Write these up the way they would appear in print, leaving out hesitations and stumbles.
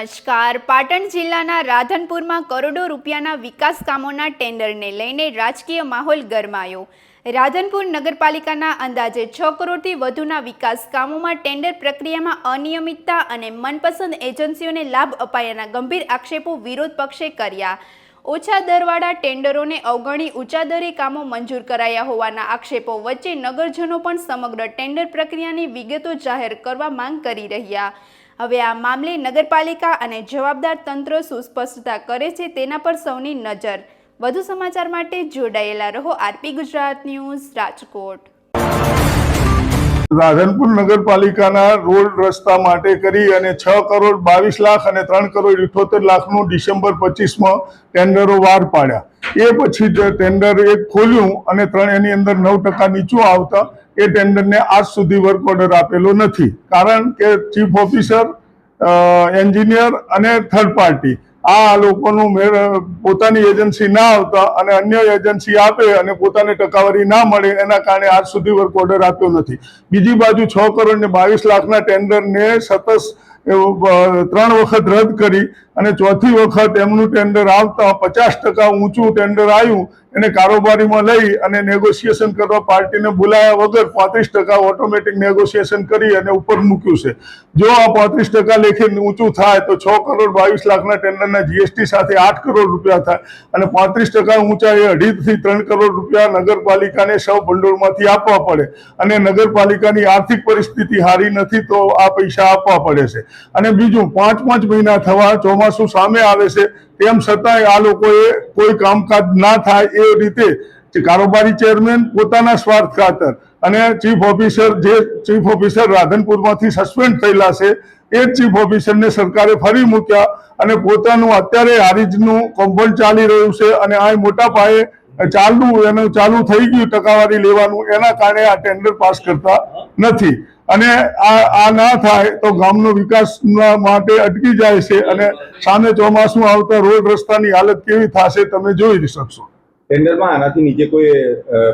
નમસ્કાર. પાટણ જિલ્લાના રાધનપુરમાં કરોડો રૂપિયાના વિકાસ કામોના ટેન્ડરને લઈને રાજકીય માહોલ ગરમાયો. રાધનપુર નગરપાલિકાના અંદાજે 6 કરોડથી વધુના વિકાસ કામોમાં ટેન્ડર પ્રક્રિયામાં અનિયમિતતા અને મનપસંદ એજન્સીઓને લાભ અપાયાના ગંભીર આક્ષેપો વિરોધ પક્ષે કર્યા. ઓછા દરવાળા ટેન્ડરોને અવગણી ઊંચા દરે કામો મંજૂર કરાયા હોવાના આક્ષેપો વચ્ચે નગરજનો પણ સમગ્ર ટેન્ડર પ્રક્રિયાની વિગતો જાહેર કરવા માંગ કરી રહ્યા. હવે આ મામલે નગરપાલિકા અને જવાબદાર તંત્ર શું સ્પષ્ટતા કરે છે તેના પર સૌની નજર. વધુ સમાચાર માટે જોડાયેલા રહો આરપી ગુજરાત ન્યૂઝ રાજકોટ. રાધનપુર નગરપાલિકાના રોડ રસ્તા માટે કરી અને 6 કરોડ 22 લાખ અને 3 કરોડ 78 લાખનું ડિસેમ્બર 25માં ટેન્ડરો વાર પાડ્યા. એ પછી ટેન્ડર એક ખોલ્યું અને એની અંદર 9% નીચું આવતા એ ટેન્ડરને આજ સુધી વર્ક ઓર્ડર આપેલો નથી. કારણ કે ચીફ ઓફિસર, એન્જિનિયર અને થર્ડ પાર્ટી આ લોકોનું પોતાની એજન્સી ના આવતા અને અન્ય એજન્સી આપે અને પોતાને ટકાવારી ના મળે એના કારણે આજ સુધી વર્ક ઓર્ડર આપ્યો નથી. બીજી બાજુ 6 કરોડ ને 22 લાખના ટેન્ડરને સતત 3 વખત રદ કરી અને ચોથી વખત એમનું ટેન્ડર આવતા 50% ઊંચું ટેન્ડર આવ્યું એને કારોબારીમાં લઈ અને નેગોશિએશન કરવા પાર્ટીને બોલાયા વગર 35% ઓટોમેટિક નેગોશિએશન કરી અને ઉપર મૂક્યું છે. જો આ 35% લેખે ઊંચું થાય તો 6 કરોડ 22 લાખના ટેન્ડરના જીએસટી સાથે 8 કરોડ રૂપિયા થાય અને 35% ઊંચા એ 2.5 થી 3 કરોડ રૂપિયા નગરપાલિકાને સૌ ભંડોળમાંથી આપવા પડે અને નગરપાલિકાની આર્થિક પરિસ્થિતિ સારી નથી તો આ પૈસા આપવા પડે છે. અને બીજું 5 મહિના થવા ચોમાસું સામે આવે છે તેમ છતાંય આ લોકોએ કોઈ કામકાજ ના થાય એ રીતે કારોબારી ચેરમેન પોતાના સ્વાર્થ ખાતર અને ચીફ ઓફિસર રાધનપુરમાંથી સસ્પેન્ડ થયેલા છે એ ચીફ ઓફિસરને સરકારે ફરી મૂક્યા અને પોતાનું અત્યારે હારીજનું કોમ્પાઉન્ડ ચાલી રહ્યું છે અને આ મોટા પાયે ચાલુ થઈ ગયું ટકાવારી લેવાનું, એના કારણે આ ટેન્ડર પાસ કરતા નથી. અને આ ના થાય તો ગામનો વિકાસ માટે અટકી જાય છે અને સામે ચોમાસું આવતા રોડ રસ્તાની હાલત કેવી થશે તમે જોઈ શકશો. ટેન્ડરમાં આનાથી નીચે કોઈ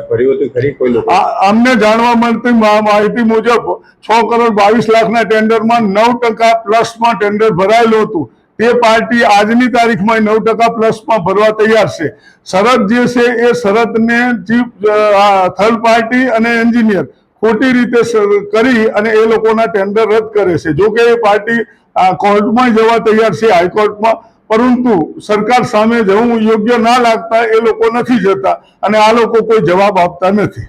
ભર્યું હતું ખરી કોઈ લોકો? અમને જાણવા મળતી માહિતી મુજબ 6 કરોડ 22 લાખના ટેન્ડરમાં 9% પ્લસમાં ટેન્ડર ભરાયેલું હતું. તે પાર્ટી આજની તારીખમાં 9% પ્લસમાં ભરવા તૈયાર છે. શરત જે છે એ શરતને થર્ડ પાર્ટી અને એન્જિનિયર ખોટી રીતે કરી અને એ લોકોના ટેન્ડર રદ કરે છે. જો કે એ પાર્ટી કોર્ટમાં જવા તૈયાર છે, હાઈકોર્ટમાં, પરંતુ સરકાર સામે જવું યોગ્ય ના લાગતા એ લોકો નથી જતા અને આ લોકો કોઈ જવાબ આપતા નથી.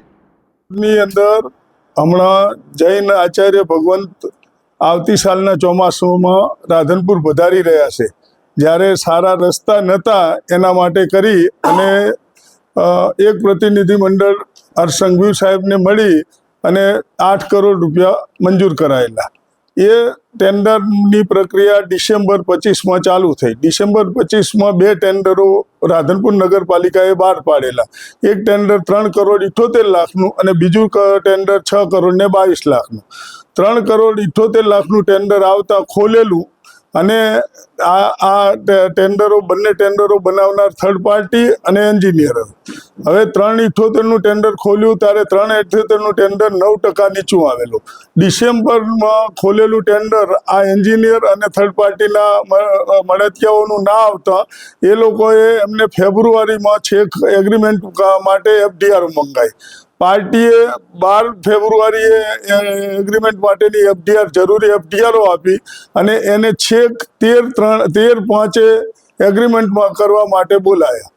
ની અંદર હમણાં જૈન આચાર્ય ભગવંત આવતી સાલના ચોમાસામાં રાધનપુર પધારી રહ્યા છે. જ્યારે સારા રસ્તા નહોતા એના માટે કરી અને એક પ્રતિનિધિ મંડળ હર્ષસંઘવી સાહેબને મળી અને 8 કરોડ રૂપિયા મંજૂર કરાયેલા. એ ટેન્ડરની પ્રક્રિયા ડિસેમ્બર 25માં ચાલુ થઈ. ડિસેમ્બર 25માં 2 ટેન્ડરો રાધનપુર નગરપાલિકાએ બહાર પાડેલા. એક ટેન્ડર 3 કરોડ 78 લાખનું અને બીજું ટેન્ડર 6 કરોડ ને 22 લાખનું. 3 કરોડ 78 લાખનું ટેન્ડર આવતા ખોલેલું અને બંને ટેન્ડરો બનાવનાર થર્ડ પાર્ટી અને એન્જિનિયર. હવે 378નું ટેન્ડર ખોલ્યું ત્યારે 378નું ટેન્ડર 9% નીચું આવેલું. ડિસેમ્બરમાં ખોલેલું ટેન્ડર આ એન્જિનિયર અને થર્ડ પાર્ટીના મળતિયાઓનું ના આવતા એ લોકોએ એમને ફેબ્રુઆરીમાં છેક એગ્રીમેન્ટ માટે એફડીઆર મંગાવી. પાર્ટીએ 12 ફેબ્રુઆરીએ એગ્રીમેન્ટ માટેની જરૂરી એફડીઆરો આપી અને એને છેક 13/5 એગ્રીમેન્ટમાં કરવા માટે બોલાયા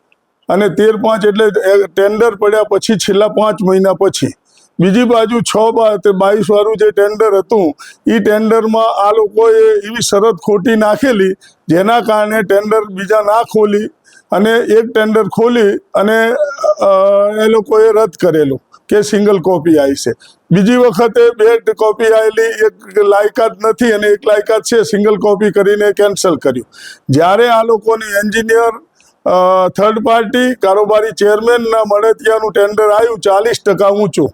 અને 13/5 એટલે ટેન્ડર પડ્યા પછી છેલ્લા 5 મહિના પછી. બીજી બાજુ 6/22 વાળું જે ટેન્ડર હતું એ ટેન્ડરમાં આ લોકોએ એવી શરત ખોટી નાખેલી જેના કારણે ટેન્ડર બીજા ના ખોલી અને એક ટેન્ડર ખોલી અને એ લોકોએ રદ કરેલું કે સિંગલ કોપી આવી છે. બીજી વખતે 2 કોપી આવેલી, એક લાયકાત નથી અને એક લાયકાત છે, સિંગલ કોપી કરીને કેન્સલ કર્યું. જ્યારે આ લોકોની એન્જિનિયર, થર્ડ પાર્ટી, કારોબારી ચેરમેનના મળતિયાનું ટેન્ડર આવ્યું 40% ઊંચું.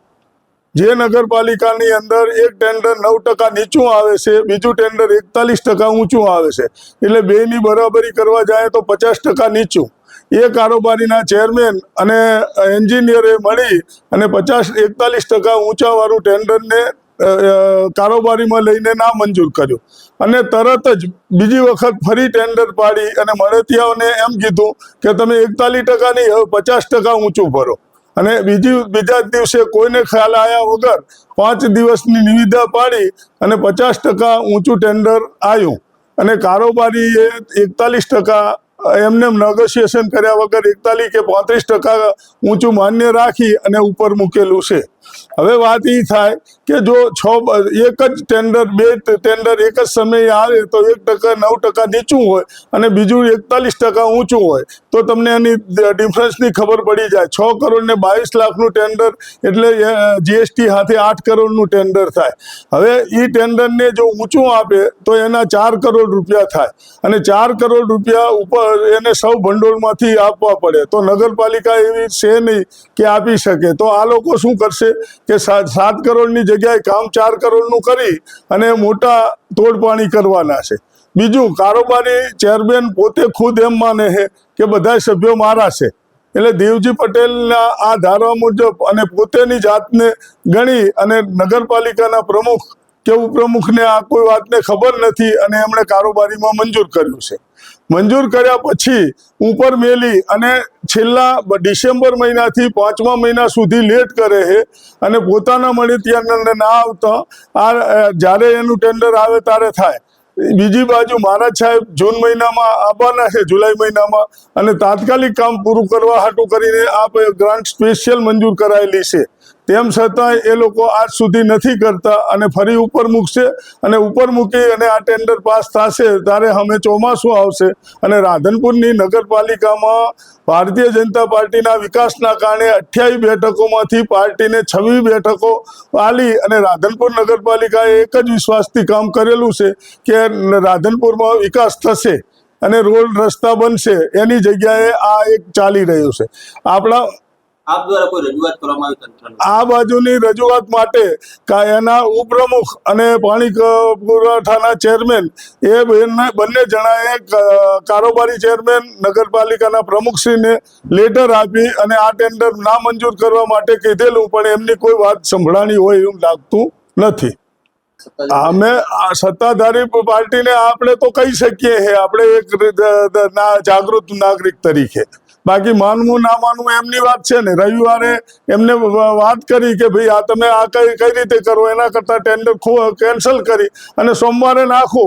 જે નગરપાલિકાની અંદર એક ટેન્ડર 9% નીચું આવે છે, બીજું ટેન્ડર 41% ઊંચું આવે છે, એટલે બેની બરાબરી કરવા જાય તો 50% નીચું. એ કારોબારીના ચેરમેન અને એન્જિનિયરે મળી અને 41% ઊંચાવાળું ટેન્ડરને કારોબારીમાં લઈને ના મંજૂર કર્યું અને તરત જ બીજી વખત ફરી ટેન્ડર પાડી અને મળતિયાઓને એમ કીધું કે તમે 41% નહીં, હવે 50% ઊંચું ભરો. અને બીજા દિવસે કોઈને ખ્યાલ આવ્યા વગર 5 દિવસની નિવિદા પાડી અને 50% ઊંચું ટેન્ડર આવ્યું અને કારોબારીએ 41% એમને નેગોશિએશન કર્યા વગર 41 કે 35% ઊંચું માન્ય રાખી અને ઉપર મૂકેલું છે. હવે વાત એ થાય કે જો એક જ ટેન્ડર, 2 ટેન્ડર એક જ સમયે આવે તો 1% 9% નીચું હોય અને બીજું 41% ઊંચું હોય તો તમને એની ડિફરન્સની ખબર પડી જાય. 6 કરોડ ને 22 લાખનું ટેન્ડર એટલે જીએસટી સાથે 8 કરોડનું ટેન્ડર થાય. હવે એ ટેન્ડરને જો ઊંચું આપે તો એના 4 કરોડ રૂપિયા થાય અને 4 કરોડ રૂપિયા ઉપર એને સૌ ભંડોળમાંથી આપવા પડે. તો નગરપાલિકા એવી છે નહીં કે આપી શકે. તો આ લોકો શું કરશે કે 7 કરોડની જગ્યાએ કામ 4 કરોડનું કરી અને મોટા તોડપાણી કરવાના છે. બીજું, કારોબારી ચેરમેન પોતે ખુદ એમ માને છે કે બધા સભ્યો મારા છે, એટલે દેવજી પટેલના આ ધારા મુજબ અને પોતેની જાતને ગણી અને નગરપાલિકાના પ્રમુખ કે ઉપપ્રમુખને આ કોઈ વાતને ખબર નથી અને એમણે કારોબારીમાં મંજૂર કર્યું છે. મંજૂર કર્યા પછી ઉપર મેલી અને છેલ્લા ડિસેમ્બર મહિનાથી 5મા મહિના સુધી લેટ કરે છે અને પોતાના મળતિયાને ના આવતા જ્યારે એનું ટેન્ડર આવે ત્યારે થાય. બીજી બાજુ મહારાજ સાહેબ જૂન મહિનામાં આવવાના છે, જુલાઈ મહિનામાં, અને તાત્કાલિક કામ પૂરું કરવા હાટું કરીને આ ગ્રાન્ટ સ્પેશિયલ મંજૂર કરાયેલી છે. તેમ છતાં એ લોકો આજ સુધી નથી કરતા અને ફરી ઉપર મૂકશે અને ઉપર મૂકી અને આ ટેન્ડર પાસ થશે ત્યારે અમે ચોમાસું આવશે અને રાધનપુરની નગરપાલિકામાં ભારતીય જનતા પાર્ટીના વિકાસના કારણે 28 બેઠકોમાંથી પાર્ટીને 26 બેઠકો આલી અને રાધનપુર નગરપાલિકાએ એક જ વિશ્વાસથી કામ કરેલું છે કે રાધનપુરમાં વિકાસ થશે અને રોડ રસ્તા બનશે. એની જગ્યાએ આ એક ચાલી રહ્યું છે. આપ દ્વારા કોઈ રજૂઆત કરવામાં આવી તંત્રને? આ બાજુની રજૂઆત માટે એના ઉપપ્રમુખ અને પાણી પુરવઠાના ચેરમેન એ બંને જણાએ કારોબારી ચેરમેન નગરપાલિકાના પ્રમુખશ્રીને લેટર આપી અને આ ટેન્ડર ના મંજૂર કરવા માટે કીધેલું, પણ એમની કોઈ વાત સંભળાણી હોય એવું લાગતું નથી. અમે સત્તાધારી પાર્ટીને આપણે તો કહી શકીએ છે, આપણે એક જાગૃત નાગરિક તરીકે. બાકી માનવું ના માનવું એમની વાત છે ને. રવિવારે એમને વાત કરી કે ભાઈ આ તમે આ કઈ રીતે કરો, એના કરતાં ટેન્ડર કેન્સલ કરી અને સોમવારે નાખો.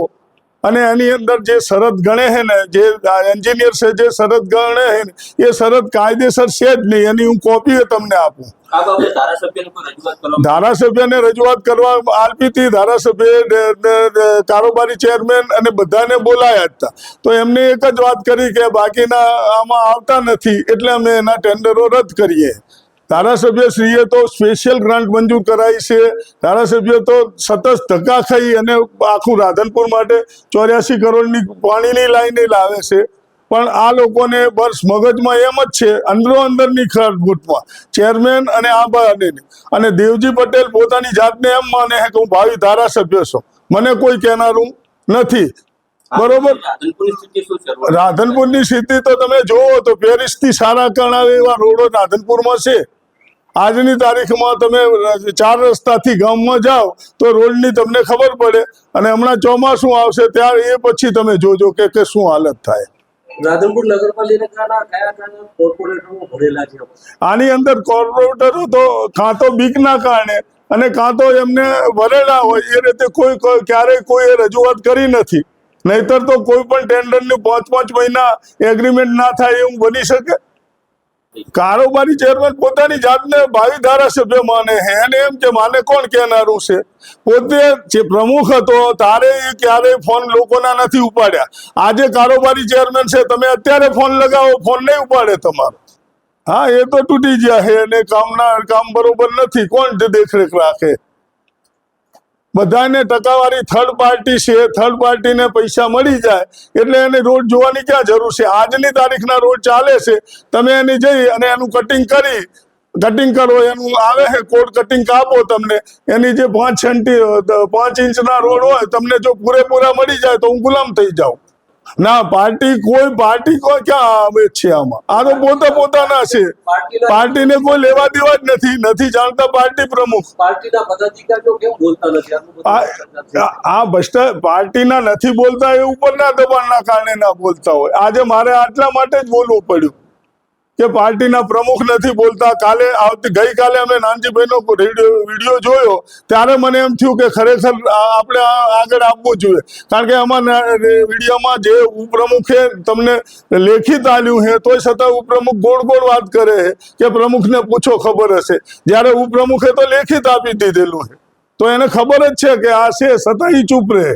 અને એની અંદર જે શરત ગણે છે ને, જે એન્જિનિયર છે જે શરત ગણે છે ને, એ શરત કાયદેસર છે જ નહીં. એની હું કોપી તમને આપું. ધારાસભ્યને રજૂઆત કરવા આપી હતી. ધારાસભ્ય, કારોબારી ચેરમેન અને બધાને બોલાયા હતા. તો એમને એક જ વાત કરી કે બાકીના આમાં આવતા નથી એટલે અમે એના ટેન્ડરો રદ કરીએ. ધારાસભ્યશ્રીએ તો સ્પેશિયલ ગ્રાન્ટ મંજૂર કરાઈ છે. ધારાસભ્ય તો સતત ધક્કા ખાઈ અને આખું રાધનપુર માટે 84 કરોડની પાણીની લાઈને લાવે છે. પણ આ લોકોને બસ મગજમાં એમ જ છે, અંદરની ખરગૂટમાં ચેરમેન અને આ બાજુની. અને દેવજી પટેલ પોતાની જાતને એમ માને છે કે હું ભાવિ ધારાસભ્ય છું, મને કોઈ કહેનારું નથી. બરોબર. રાધનપુરની સ્થિતિ તો તમે જોવો તો પેરિસથી સારા કરણાવે એવા રોડો રાધનપુરમાં છે. આજની તારીખમાં તમે 4 રસ્તાથી ગામમાં જાઓ તો રોડની તમને ખબર પડે. અને હમણાં ચોમાસું આવશે ત્યારે એ પછી તમે જોજો કે શું હાલત થાય. રાધનપુર નગરપાલિકાના કયા કોર્પોરેટરો ભરેલા છે? આની અંદર કોર્પોરેટરો તો કાં તો બીકના કારણે અને કાં તો એમને ભરેલા હોય એ રીતે ક્યારેય કોઈ રજૂઆત કરી નથી. નહીતર તો કોઈ પણ ટેન્ડરનું 5 મહિના એગ્રીમેન્ટ ના થાય એવું બની શકે. કારોબારી ચેરમેન પોતાની જાતને ભાવિ ધારાસભ્ય માને છે અને એમ કે માને કોણ કહેનારું છે. પોતે જે પ્રમુખ હતો તારે એ ક્યારેય ફોન લોકોના નથી ઉપાડ્યા. આજે કારોબારી ચેરમેન છે, તમે અત્યારે ફોન લગાવો, ફોન નહીં ઉપાડે તમારો. હા, એ તો તૂટી ગયા છે અને કામ બરોબર નથી. કોણ દેખરેખ રાખે? બધાને ટકાવારી થર્ડ પાર્ટી છે. થર્ડ પાર્ટીને પૈસા મળી જાય એટલે એને રોડ જોવાની ક્યાં જરૂર છે? આજની તારીખના રોડ ચાલે છે, તમે એની જઈ અને એનું કટિંગ કરો. એનું આવે છે કોડ કટિંગ આપો તમને. એની જે 5 ઇંચના રોડ હોય તમને જો પૂરેપૂરા મળી જાય તો હું ગુલામ થઈ જાઉં. ના કોઈ ક્યાં આવે છે આમાં? આ તો પોતાના છે. પાર્ટીને કોઈ લેવા દેવા જ નથી જાણતા પાર્ટી પ્રમુખ. પાર્ટીના પદાધિકારીઓ કેમ બોલતા નથી? આટલું બધું આ પાર્ટીના નથી બોલતા એ ઉપરના દબાણના કારણે ના બોલતા હોય. આજે મારે આટલા માટે જ બોલવું પડ્યું કે પાર્ટીના પ્રમુખ નથી બોલતા. ગઈકાલે અમે નાનજીભાઈનો વિડીયો જોયો ત્યારે મને એમ થયું કે ખરેખર આપણે આગળ આપવું જોઈએ, કારણ કે અમારા વિડીયોમાં જે ઉપપ્રમુખે તમને લેખિત આલ્યું છે તોય છતાં ઉપપ્રમુખ ગોળ વાત કરે છે કે પ્રમુખને પૂછો ખબર હશે, જ્યારે ઉપપ્રમુખે તો લેખિત આપી દીધેલું છે તો એને ખબર જ છે કે આ છે છતાં ઈ ચૂપ રહે.